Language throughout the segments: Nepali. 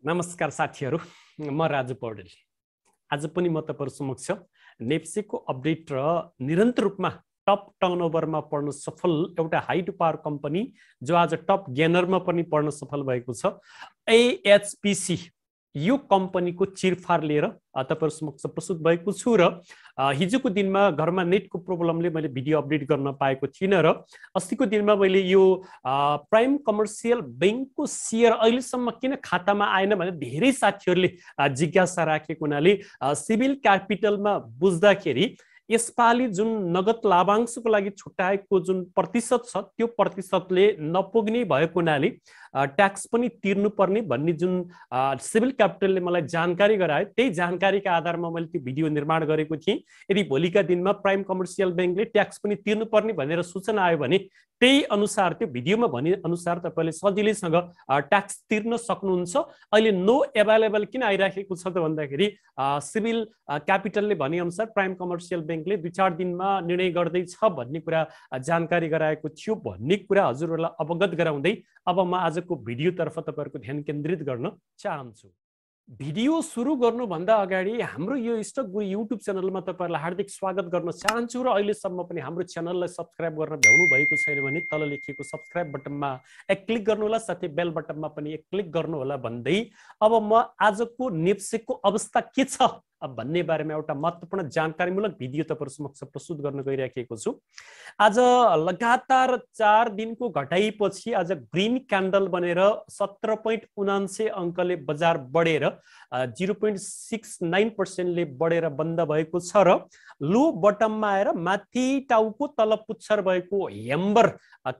नमस्कार साथीहरु, म राजु पौडेल। आज पनि म तपाईहरु समक्ष नेप्सेको अपडेट र निरन्तर रूपमा टप टर्नओभरमा पढ्न सफल एउटा हाई टु पावर कम्पनी जो आज टप गेनरमा पनि पढ्न सफल भएको छ, एएचपीसी। यो कम्पनीको चिरफार लिएर तपाईहरु समक्ष प्रस्तुत भएको छु र हिजोको दिनमा घरमा नेटको प्रब्लमले मैले भिडियो अपडेट गर्न पाएको थिइन र अस्तिको दिनमा मैले यो प्राइम कमर्सियल बैंकको शेयर अहिलेसम्म किन खातामा आएन भनेर धेरै साथीहरुले जिज्ञासा राखेको हुनाले सिभिल क्यापिटलमा बुझ्दाखेरि यसपाली जुन नगद लाभांशको लागि छुट्याएको जुन प्रतिशत छ त्यो प्रतिशतले नपुग्ने भएको हुनाले ट्याक्स पनि तिर्नुपर्ने भन्ने जुन सिभिल क्यापिटलले मलाई जानकारी गरायो, त्यही जानकारीका आधारमा मैले त्यो भिडियो निर्माण गरेको थिएँ। यदि भोलिका दिनमा प्राइम कमर्सियल बैंकले ट्याक्स पनि तिर्नुपर्ने भनेर सूचना आयो भने त्यही अनुसार त्यो भिडियोमा भने अनुसार तपाईले सजिलैसँग ट्याक्स तिर्न सक्नुहुन्छ। अहिले नो एभाइलेबल किन आइराखेको छ त भन्दाखेरि सिभिल क्यापिटलले भने अनुसार प्राइम कमर्सियल बैंकले 2-4 दिनमा निर्णय गर्दै छ भन्ने कुरा जानकारी गराएको थियो भन्ने कुरा हजुरहरुलाई अवगत गराउँदै अब म आजको भिडियोतर्फ तपाईहरुको ध्यान केन्द्रित गर्न चाहन्छु। भिडियो सुरु गर्नुभन्दा अगाडि हाम्रो यो स्टक गुरु युट्युब च्यानलमा तपाईहरुलाई हार्दिक स्वागत गर्न चाहन्छु र अहिलेसम्म पनि हाम्रो च्यानललाई सब्स्क्राइब गर्न भ्याउनु भएको छैन भने तल लेखिएको सब्स्क्राइब बटनमा एक क्लिक गर्नु होला, साथै बेल बटनमा पनि एक क्लिक गर्नु होला भन्दै अब म आजको नेप्सेको अवस्था के छ भन्ने बारेमा एउटा महत्त्वपूर्ण जानकारीमूलक भिडियो तपाईहरु समक्ष प्रस्तुत गर्न गइराखेको छु। आज लगातार 4 दिनको घटाइपछि आज ग्रीन क्यान्डल बनेर 17.79 अंकले बजार बढेर 0.69% ले बढेर बन्द भएको छ र लो बटममा आएर माथि टाउको तल पुच्छर भएको हेम्बर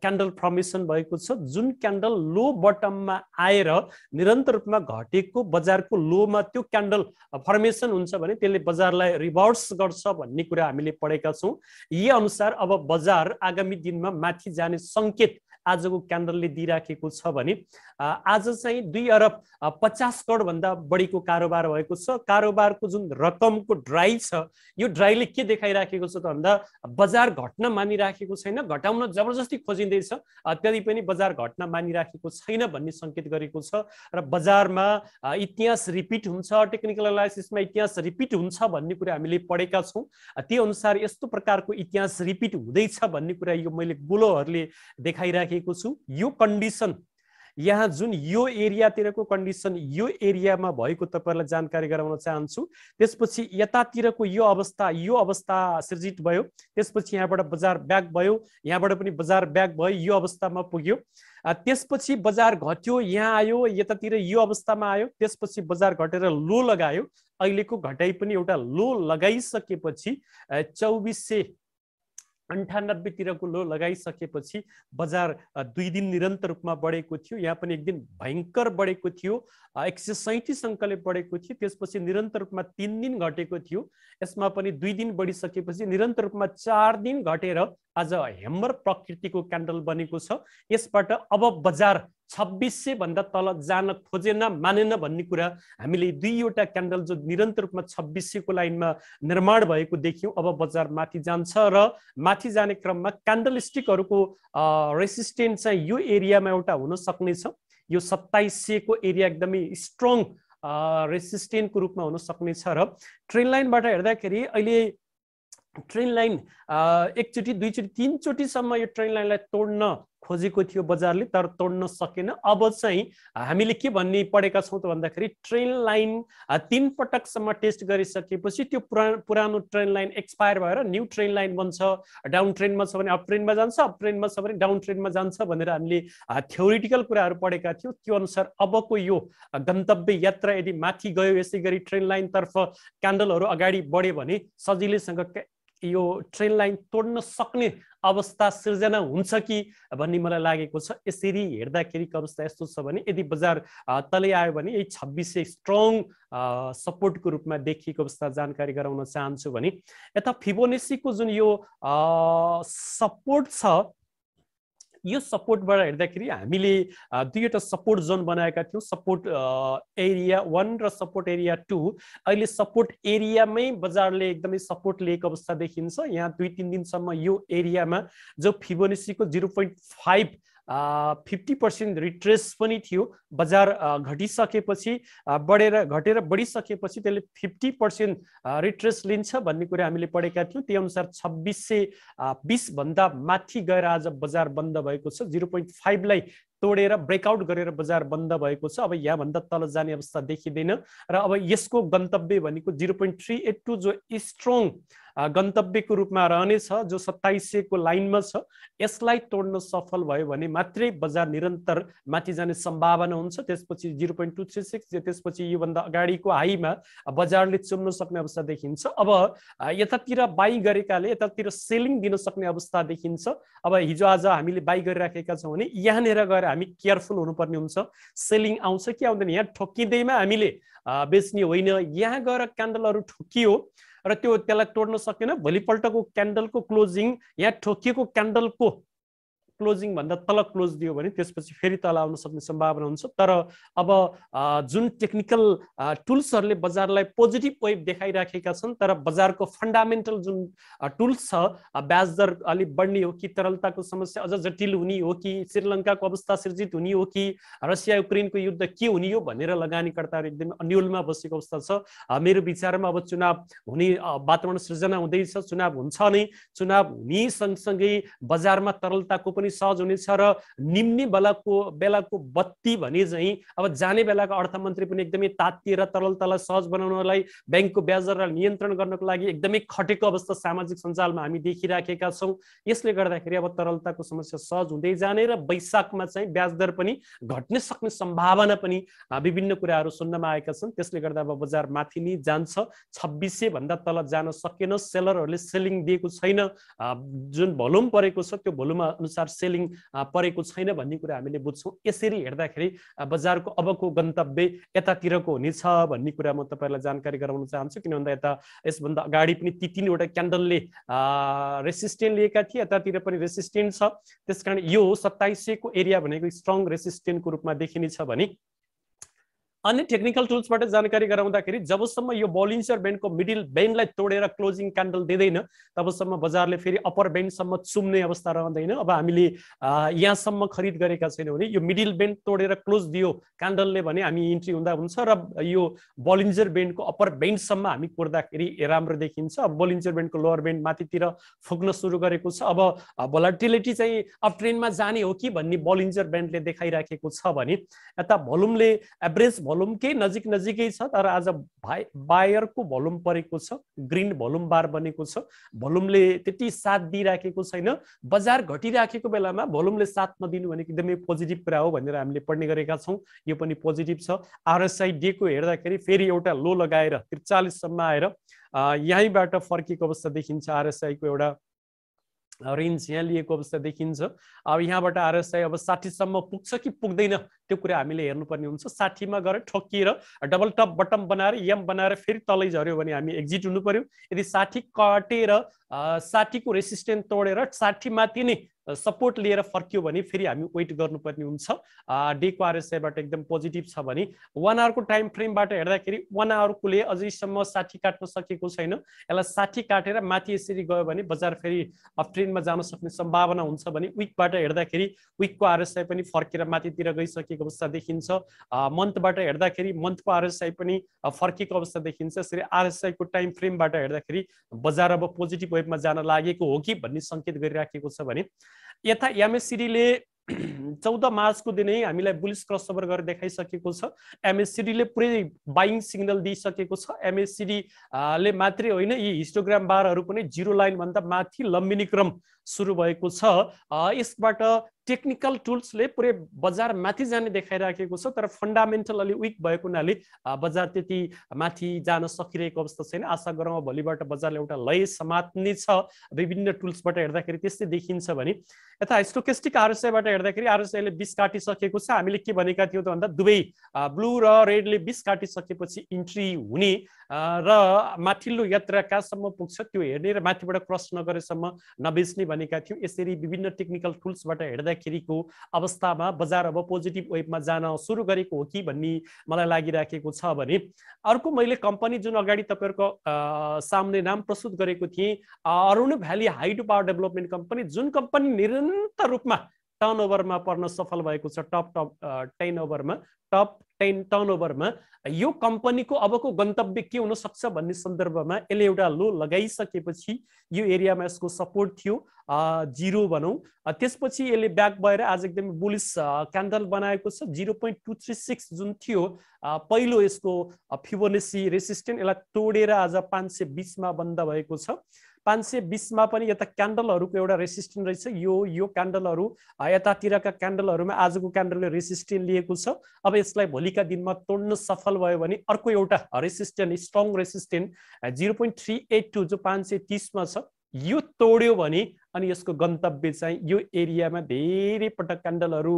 क्यान्डल फर्मेसन भएको छ। जुन क्यान्डल लो बटममा आएर निरन्तर रूपमा घटेको बजारको लोमा त्यो क्यान्डल फर्मेसन हुन्छ भने त्यसले बजारलाई रिभर्स गर्छ भन्ने कुरा हामीले पढेका छौं। यही अनुसार अब बजार आगामी दिनमा माथि जाने संकेत आजको क्यान्डलले दिइराखेको छ भने आज चाहिँ 2 अरब 50 करोड भन्दा बढीको कारोबार भएको छ। कारोबारको जुन रकमको ड्राई छ यो ड्राईले के देखाइराखेको छ त भन्दा बजार घट्न मानिराखेको छैन, घटाउन जबरजस्ती खोजिँदैछ, त्यति पनि बजार घट्न मानिराखेको छैन भन्ने संकेत गरेको छ र बजारमा इतिहास रिपिट हुन्छ, टेक्निकल एनालाइसिसमा इतिहास रिपिट हुन्छ भन्ने कुरा हामीले पढेका छौं। त्यो अनुसार यस्तो प्रकारको इतिहास रिपिट हुँदैछ भन्ने कुरा यो मैले गोलोहरुले देखाइराखेको छु। यो कन्डिसन यहाँ जुन यो एरियातिरको कन्डिसन यो एरियामा भएको तपाईहरुलाई जानकारी गराउन चाहन्छु। त्यसपछि यतातिरको यो अवस्था सृजित भयो, त्यसपछि यहाँबाट बजार ब्याक भयो, यहाँबाट पनि बजार ब्याक भयो, यो अवस्थामा पुग्यो, त्यसपछि बजार घट्यो, यहाँ आयो, यतातिर यो अवस्थामा आयो, त्यसपछि बजार घटेर लो लगायो। अहिलेको घटाइ पनि एउटा लो लगाइसकेपछि 2498 तिरको लो लगाइसकेपछि बजार 2 दिन निरन्तर रूपमा बढेको थियो। यहाँ पनि एक दिन भयंकर बढेको थियो, 137 अंकले बढेको थियो, त्यसपछि निरन्तर रूपमा 3 दिन घटेको थियो। यसमा पनि 2 दिन बढिसकेपछि निरन्तर रूपमा 4 दिन घटेर आज हेम्बर प्रकृतिको क्यान्डल बनेको छ। यसबाट अब बजार 2600 भन्दा तल जान खोजेन मानेन भन्ने कुरा हामीले दुईवटा क्यान्डल जो निरन्तर रूपमा 2600 को लाइनमा निर्माण भएको देख्यौं। अब बजार माथि जान्छ र माथि जाने क्रममा क्यान्डल स्टिकहरुको रेसिस्टेन्स चाहिँ यो एरियामा एउटा हुन सक्ने छ। यो 2700 को एरिया एकदमै स्ट्रङ रेसिस्टेन्टको रूपमा हुन सक्ने छ र ट्रेन लाइनबाट हेर्दाखेरि अहिले ट्रेन लाइन एकचोटी दुईचोटी तीनचोटी सम्म यो ट्रेन लाइनलाई तोड्न खोजेको थियो बजारले, तर तोड्न सकेन। अब चाहिँ हामीले के भन्ने पढेका छौं त भन्दाखेरि ट्रेन लाइन 3 पटकसम्म टेस्ट गरिसकेपछि त्यो पुरानो ट्रेन लाइन एक्सपायर भएर न्यू ट्रेन लाइन बन्छ। डाउन ट्रेनमा छ भने अप ट्रेनमा जान्छ, अप ट्रेनमा छ भने डाउन ट्रेनमा जान्छ भनेर हामीले थ्योरिटिकल कुराहरु पढेका थियौं। त्यो अनुसार अबको यो गन्तव्य यात्रा यदि माथि गयो, यसैगरी ट्रेन लाइन तर्फ क्यान्डलहरु अगाडि बढ्यो भने सजिलैसँग यो ट्रेन लाइन तोड्न सक्ने अवस्था सिर्जना हुन्छ कि भन्ने मलाई लागेको छ। यसरी हेर्दाखेरिको अवस्था यस्तो छ भने यदि बजार तलै आयो भने यही 2600 स्ट्रङ सपोर्टको रूपमा देखिएको अवस्था जानकारी गराउन चाहन्छु भने यता फिबोनाचीको जुन यो सपोर्ट छ यो सपोर्टबाट हेर्दाखेरि हामीले दुईवटा सपोर्ट जोन बनाएका थियौं, सपोर्ट एरिया 1 र सपोर्ट एरिया 2। अहिले सपोर्ट एरियामै बजारले एकदमै सपोर्ट लिएको अवस्था देखिन्छ। यहाँ 2-3 दिनसम्म यो एरियामा जो फिबोनाचीको 0.5 50% रिट्रेस पनि थियो। बजार घटिसकेपछि घटेर बढिसकेपछि त्यसले 50% रिट्रेस लिन्छ भन्ने कुरा हामीले पढेका थियौँ। त्यही अनुसार 2620 भन्दा माथि गएर आज बजार बन्द भएको छ। 0.5 लाई तोडेर ब्रेकआउट गरेर बजार बन्द भएको छ। अब यहाँभन्दा तल जाने अवस्था देखिँदैन र अब यसको गन्तव्य भनेको 0.382 जो स्ट्रङ गन्तव्यको रूपमा रहनेछ, जो 2700 को लाइनमा छ। यसलाई तोड्न सफल भयो भने मात्रै बजार निरन्तर माथि जाने सम्भावना हुन्छ। त्यसपछि 0.236 त्यसपछि योभन्दा अगाडिको हाईमा बजारले चुम्न सक्ने अवस्था देखिन्छ। अब यतातिर बाई गरेकाले यतातिर सेलिङ दिन सक्ने अवस्था देखिन्छ। अब हिजो आज हामीले बाई गरिराखेका छौँ भने यहाँनिर गएर हामी केयरफुल हुनुपर्ने हुन्छ। सेलिङ आउँछ कि आउँदैन, यहाँ ठोकिँदैमा हामीले बेच्ने होइन। यहाँ गएर क्यान्डलहरू ठोकियो र त्यसलाई तोड्न सकेन, भोलिपल्टको क्यान्डलको क्लोजिङ यहाँ ठोकिएको क्यान्डलको क्लोजिङ भन्दा तल क्लोज दियो भने त्यसपछि फेरि तल आउन सक्ने सम्भावना हुन्छ। तर अब जुन टेक्निकल टुल्सहरूले बजारलाई पोजिटिभ वेभ देखाइराखेका छन्, तर बजारको फन्डामेन्टल जुन टुल्स छ, ब्याज दर अलिक बढ्ने हो कि तरलताको समस्या अझ जटिल हुने हो कि श्रीलङ्काको अवस्था सिर्जित हुने हो कि रसिया युक्रेनको युद्ध के हुने हो भनेर लगानीकर्ताहरू एकदमै अन्यलमा बसेको अवस्था छ। मेरो विचारमा अब चुनाव हुने वातावरण सृजना हुँदैछ, चुनाव हुन्छ नै। चुनाव हुने सँगसँगै बजारमा तरलताको पनि सहज हुनेछ र निम्ने बेलाको बत्ती भने चाहिँ अब जाने बेलाको अर्थमन्त्री पनि एकदमै तातिएर तरलतालाई सहज बनाउनलाई, ब्याङ्कको ब्याज दरलाई नियन्त्रण गर्नको लागि एकदमै खटेको अवस्था सामाजिक सञ्जालमा हामी देखिराखेका छौँ। यसले गर्दाखेरि अब तरलताको समस्या सहज हुँदै जाने र वैशाखमा चाहिँ ब्याज दर पनि घट्न सक्ने सम्भावना पनि विभिन्न कुराहरू सुन्नमा आएका छन्। त्यसले गर्दा अब बजार माथि नै जान्छ। 2600 भन्दा तल जान सकेन। सेलरहरूले सेलिङ दिएको छैन। जुन भोल्युम परेको छ त्यो भोल्युम अनुसार सेलिङ परेको छैन भन्ने कुरा हामीले बुझ्छौँ। यसरी हेर्दाखेरि बजारको अबको गन्तव्य यतातिरको हुनेछ भन्ने कुरा म तपाईँलाई जानकारी गराउन चाहन्छु। किन भन्दा यता यसभन्दा अगाडि पनि ती तीनवटा क्यान्डलले रेसिस्टेन्ट लिएका थिए, यतातिर पनि रेसिस्टेन्ट छ। त्यसकारण यो 2700 को एरिया भनेको स्ट्रङ रेसिस्टेन्टको रूपमा देखिनेछ भने अन्य टेक्निकल टुल्सबाट जानकारी गराउँदाखेरि जबसम्म यो बोलिन्जर ब्यान्डको मिडल ब्यान्डलाई तोडेर क्लोजिङ क्यान्डल दिँदैन तबसम्म बजारले फेरि अप्पर ब्यान्डसम्म चुम्ने अवस्था रहँदैन। अब हामीले यहाँसम्म खरिद गरेका छैनौँ भने यो मिडल ब्यान्ड तोडेर क्लोज दियो क्यान्डलले भने हामी इन्ट्री हुँदा हुन्छ र यो बोलिन्जर ब्यान्डको अप्पर ब्यान्डसम्म हामी कुर्दाखेरि राम्रो देखिन्छ। अब बोलिन्जर ब्यान्डको लोअर ब्यान्ड माथितिर फुक्न सुरु गरेको छ। अब भोलाटिलिटी चाहिँ अप ट्रेन्डमा जाने हो कि भन्ने बोलिन्जर ब्यान्डले देखाइराखेको छ भने यता भोल्युमले एभरेज भोल्युमकै नजिकै छ। तर आज बायरको भोल्युम परेको छ, ग्रीन भोल्युम बार बनेको छ। भोल्युमले त्यति साथ दिइराखेको छैन। बजार घटिराखेको बेलामा भोल्युमले साथ नदिनु भनेको एकदमै पोजिटिभ कुरा हो भनेर हामीले पढ्ने गरेका छौँ। यो पनि पोजिटिभ छ। आरएसआई डेको हेर्दाखेरि फेरि एउटा लो लगाएर 43 सम्म आएर यहीँबाट फर्केको अवस्था देखिन्छ। आरएसआई को एउटा रेन्ज यहाँ लिएको अवस्था देखिन्छ। अब यहाँबाट आरएसआई अब 60 सम्म पुग्छ कि पुग्दैन त्यो कुरा हामीले हेर्नुपर्ने हुन्छ। 60 मा गएर ठोकिएर डबल टप बटम बनाएर एम बनाएर फेरि तलै झर्यो भने हामी एक्जिट हुनु पर्यो। यदि 60 काटेर 60 को रेसिस्टेन्स तोडेर 60 माथि नै सपोर्ट लिएर फर्क्यो भने फेरि हामी वेट गर्नुपर्ने हुन्छ। डेको आरएसआईबाट एकदम पोजिटिभ छ भने 1 आवरको टाइम फ्रेमबाट हेर्दाखेरि 1 आवरकोले अझैसम्म 60 काट्न सकेको छैन। यसलाई 60 काटेर माथि यसरी गयो भने बजार फेरि अप ट्रेन्डमा जान सक्ने सम्भावना हुन्छ भने विकबाट हेर्दाखेरि विकको आरएसआई पनि फर्केर माथितिर गइसकेको अवस्था देखिन्छ। मन्थबाट हेर्दाखेरि मन्थको आरएसआई पनि फर्केको अवस्था देखिन्छ। यसरी आरएसआई को टाइम फ्रेमबाट हेर्दाखेरि बजार अब पोजिटिभ वेभमा जान लागेको हो कि भन्ने सङ्केत गरिराखेको छ भने यता एमएससीडीले 14 मार्चको दिनै हामीलाई बुलिस क्रसओभर गरेर देखाइसकेको छ। एमएससीडीले पुरै बाइङ सिग्नल दिइसकेको छ। एमएससीडी ले मात्रै होइन, यी हिस्टोग्राम बारहरू पनि जिरो लाइन भन्दा माथि लम्बिने क्रम सुरु भएको छ। यसबाट टेक्निकल टुल्सले पुरै बजार माथि जाने देखाइराखेको छ। तर फन्डामेन्टल अलि विक भएको हुनाले बजार त्यति माथि जान सकिरहेको अवस्था छैन। आशा गरौँ भोलिबाट बजारले एउटा लय समात्ने छ। विभिन्न टुल्सबाट हेर्दाखेरि त्यस्तै देखिन्छ भने यता स्टोकेस्टिक आरएसआईबाट हेर्दाखेरि आरएसआईले 20 काटिसकेको छ। हामीले के भनेका थियौँ त भन्दा दुवै ब्लू र रेडले 20 काटिसकेपछि इन्ट्री हुने र माथिल्लो यात्रा कहाँसम्म पुग्छ त्यो हेर्ने र माथिबाट क्रस नगरेसम्म नबेच्ने भनेका थियौँ। यसरी विभिन्न टेक्निकल टुल्सबाट हेर्दाखेरिको अवस्थामा बजार अब पोजिटिभ वेभमा जान सुरु गरेको हो कि भन्ने मलाई लागिराखेको छ भने अर्को मैले कम्पनी जुन अगाडि तपाईँहरूको सामने नाम प्रस्तुत गरेको थिएँ, Arun valley hydro power development company, जुन कम्पनी निरन्तर रूपमा टर्नओभरमा पर्न सफल भएको छ। टप 10 ओभरमा, टप 10 टर्नओभरमा यो कम्पनीको अबको गन्तव्य के हुन सक्छ भन्ने सन्दर्भमा यसले एउटा लो लगाइसकेपछि यो एरियामा यसको सपोर्ट थियो 0 भनौं। त्यसपछि यसले ब्याक भएर आज एकदमै बुलिश क्यान्डल बनाएको छ। 0.236 जुन थियो पहिलो यसको फिबोनाची रेसिस्टेन्स, यसलाई तोडेर आज 520 मा बन्द भएको छ। 520 मा पनि यता क्यान्डलहरुको एउटा रेसिस्टेन्स रहेछ। यो क्यान्डलहरु यतातिरका क्यान्डलहरुमा आजको क्यान्डलले रेसिस्टेन्स लिएको छ। अब यसलाई भोलिका दिनमा तोड्न सफल भयो भने अर्को एउटा रेसिस्टेन्स, स्ट्रङ रेसिस्टेन्स 0.382 जो 530 मा छ, यो तोड्यो भने अनि यसको गन्तव्य चाहिँ यो एरियामा धेरै पटक क्यान्डलहरु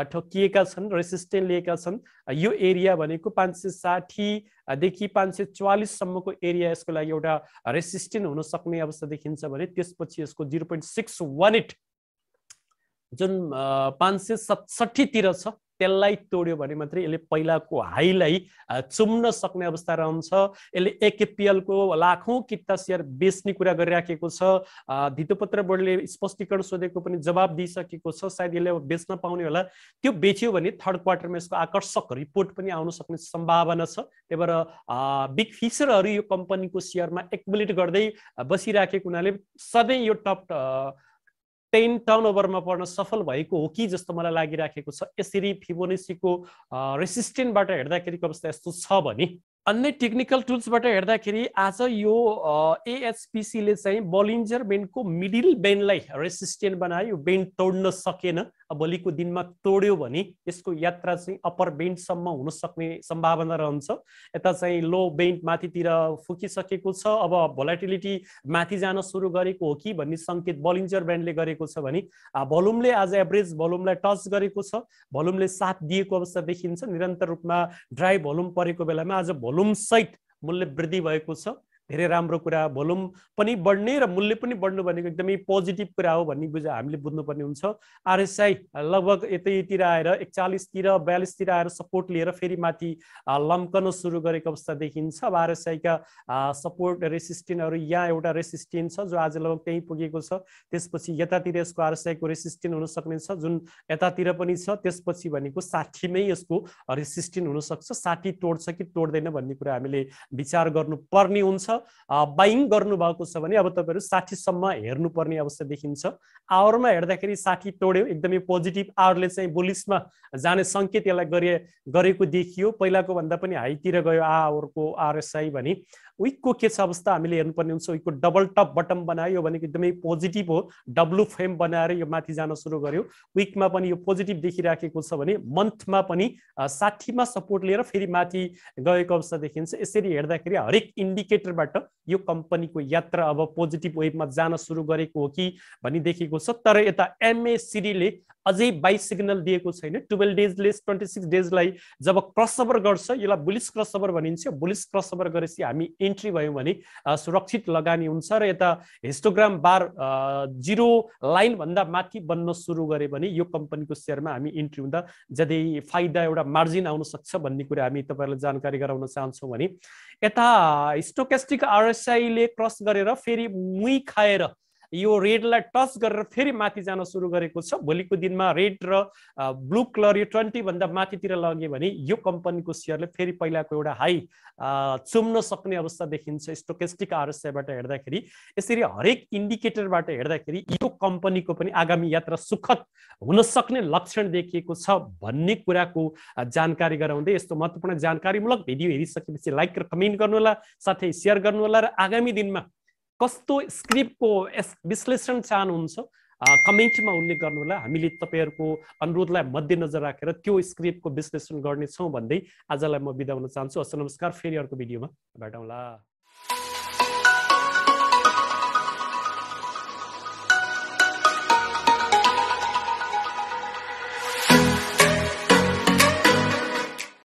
ठोकिएका छन्, रेसिस्टेन्स लिएका छन्। यो एरिया भनेको 560 देखि 544 सम्मको एरिया यसको लागि एउटा रेसिस्टेन्स हुन सक्ने अवस्था देखिन्छ भने त्यसपछि यसको 0.618 जुन 567 तिर छ त्यसलाई तोड्यो भने मात्रै यसले पहिलाको हाईलाई चुम्न सक्ने अवस्था रहन्छ। यसले एकेपीएल को लाखौं किता शेयर बेच्ने कुरा गरिराखेको छ। धितोपत्र बोर्डले स्पष्टीकरण सोधेको पनि जवाब दिइसकेको छ। सायद यसले बेच्न पाउने होला। त्यो बेच्यो भने थर्ड क्वार्टरमा यसको आकर्षक रिपोर्ट पनि आउन सक्ने सम्भावना छ। त्यही भएर बिग फिशरहरु यो कम्पनीको शेयरमा एक्युमुलेट गर्दै बसिराखेको हुनाले सधैं यो टप 10 टर्नओभरमा पर्न सफल भएको हो कि जस्तो मलाई लागिराखेको छ। यसरी फिबोनाचीको रेसिस्टेन्सबाट हेर्दाखेरिको अवस्था यस्तो छ भने अन्य टेक्निकल टुल्सबाट हेर्दाखेरि आज यो एएचपीसी ले चाहिँ बोलिन्जर बेन्डको मिडल बेन्डलाई रेसिस्टेन्स बनायो। यो बेन्ड तोड्न सकेन। भोलिको दिनमा तोड्यो भने यसको यात्रा चाहिँ अप्पर बेन्डसम्म हुन सक्ने सम्भावना रहन्छ। यता चाहिँ लो बेन्ड माथितिर फुकिसकेको छ। अब भोलाटिलिटी माथि जान सुरु गरेको हो कि भन्ने संकेत बोलिन्जर बेन्डले गरेको छ भने भोल्युमले आज एभरेज भोल्युमलाई टच गरेको छ। भोल्युमले साथ दिएको अवस्था देखिन्छ। निरन्तर रूपमा ड्राई भोल्युम परेको बेलामा आज भोल्युम सहित मूल्य वृद्धि भएको छ। धेरै राम्रो कुरा। भोल्युम पनि बढ्ने र मूल्य पनि बढ्नु भनेको एकदमै पोजिटिभ कुरा हो भन्ने हामीले बुझ्नुपर्ने हुन्छ। आरएसआई लगभग यतैतिर आएर 41 तिर 42 तिर आएर सपोर्ट लिएर फेरि माथि लम्कन सुरु गरेको अवस्था देखिन्छ। अब आरएसआई का सपोर्ट रेसिस्टेन्सहरु यहाँ एउटा रेसिस्टेन्स छ जो आज लगभग त्यही पुगेको छ। त्यसपछि यतातिर यसको आरएसआई को रेसिस्टेन्स हुन सक्ने छ जुन यतातिर पनि छ। त्यसपछि भनेको 60 मै यसको रेसिस्टेन्स हुन सक्छ। 60 तोड्छ कि तोड्दैन भन्ने कुरा हामीले विचार गर्नुपर्ने हुन्छ। बाइङ गर्नु भएको छ भने अब तपाईहरु 60 सम्म हेर्नु पर्ने अवस्था देखिन्छ। आवरमा हेर्दाखेरि 60 तोड्यो, एकदमै पोजिटिभ। आवरले चाहिँ बुलिशमा जाने संकेत यसलाई गरेको देखियो। पहिलाको भन्दा पनि हाईतिर गयो आवरको आरएसआई भने विकको के छ अवस्था हामीले हेर्नुपर्ने हुन्छ। विकको डबल टप बटम बनायो भनेको एकदमै पोजिटिभ हो। डब्लु फ्रेम बनाएर यो माथि जान सुरु गर्यो। विकमा पनि यो पोजिटिभ देखिराखेको छ भने मन्थमा पनि 60 मा सपोर्ट लिएर फेरि माथि गएको अवस्था देखिन्छ। यसरी हेर्दाखेरि हरेक इन्डिकेटरबाट यो कम्पनीको यात्रा अब पोजिटिभ वेभमा जान सुरु गरेको हो कि भन्ने देखिएको छ। तर यता एमएसीडी ले अझै बाइ सिग्नल दिएको छैन। 12 डेजले 26 डेजलाई जब क्रसओभर गर्छ यसलाई बुलिश क्रसओभर भनिन्छ। बुलिश क्रसओभर गरेपछि हामी एन्ट्री भयो भने सुरक्षित लगानी हुन्छ र यता हिस्टोग्राम बार 0 लाइन भन्दा माथि बन्न सुरु गरे भने यो कम्पनीको शेयरमा हामी एन्ट्री हुँदा जति फाइदा एउटा मार्जिन आउन सक्छ भन्ने कुरा हामी तपाईहरुलाई जानकारी गराउन चाहन्छौं भने यता स्टोकेस्टिक आरएसआई ले क्रस गरेर फेरि मुई खाएर यो रेडलाई टच गरेर फेरि माथि जान सुरु गरेको छ। भोलिको दिनमा रेड र ब्लू कलर यो 20 भन्दा माथितिर लग्यो भने यो कम्पनीको शेयरले फेरि पहिलाको एउटा हाई चुम्न सक्ने अवस्था देखिन्छ स्टोकेस्टिक आरएसआईबाट हेर्दाखेरि। यसरी हरेक इन्डिकेटरबाट हेर्दाखेरि यो कम्पनीको पनि आगामी यात्रा सुखद हुन सक्ने लक्षण देखिएको छ भन्ने कुराको जानकारी गराउँदै यस्तो महत्त्वपूर्ण जानकारीमूलक भिडियो हेरिसकेपछि लाइक र कमेन्ट गर्नुहोला, साथै शेयर गर्नुहोला र आगामी दिनमा कस्तो स्क्रिप्टको विश्लेषण चाहनुहुन्छ कमेन्टमा उल्लेख गर्नुहोला। हामीले तपाईहरुको अनुरोधलाई मध्यनजर राखेर त्यो स्क्रिप्टको विश्लेषण गर्नेछौं भन्दै आजलाई म बिदा हुन चाहन्छु। हस् नमस्कार। फेरि अर्को भिडियोमा भेटौँला।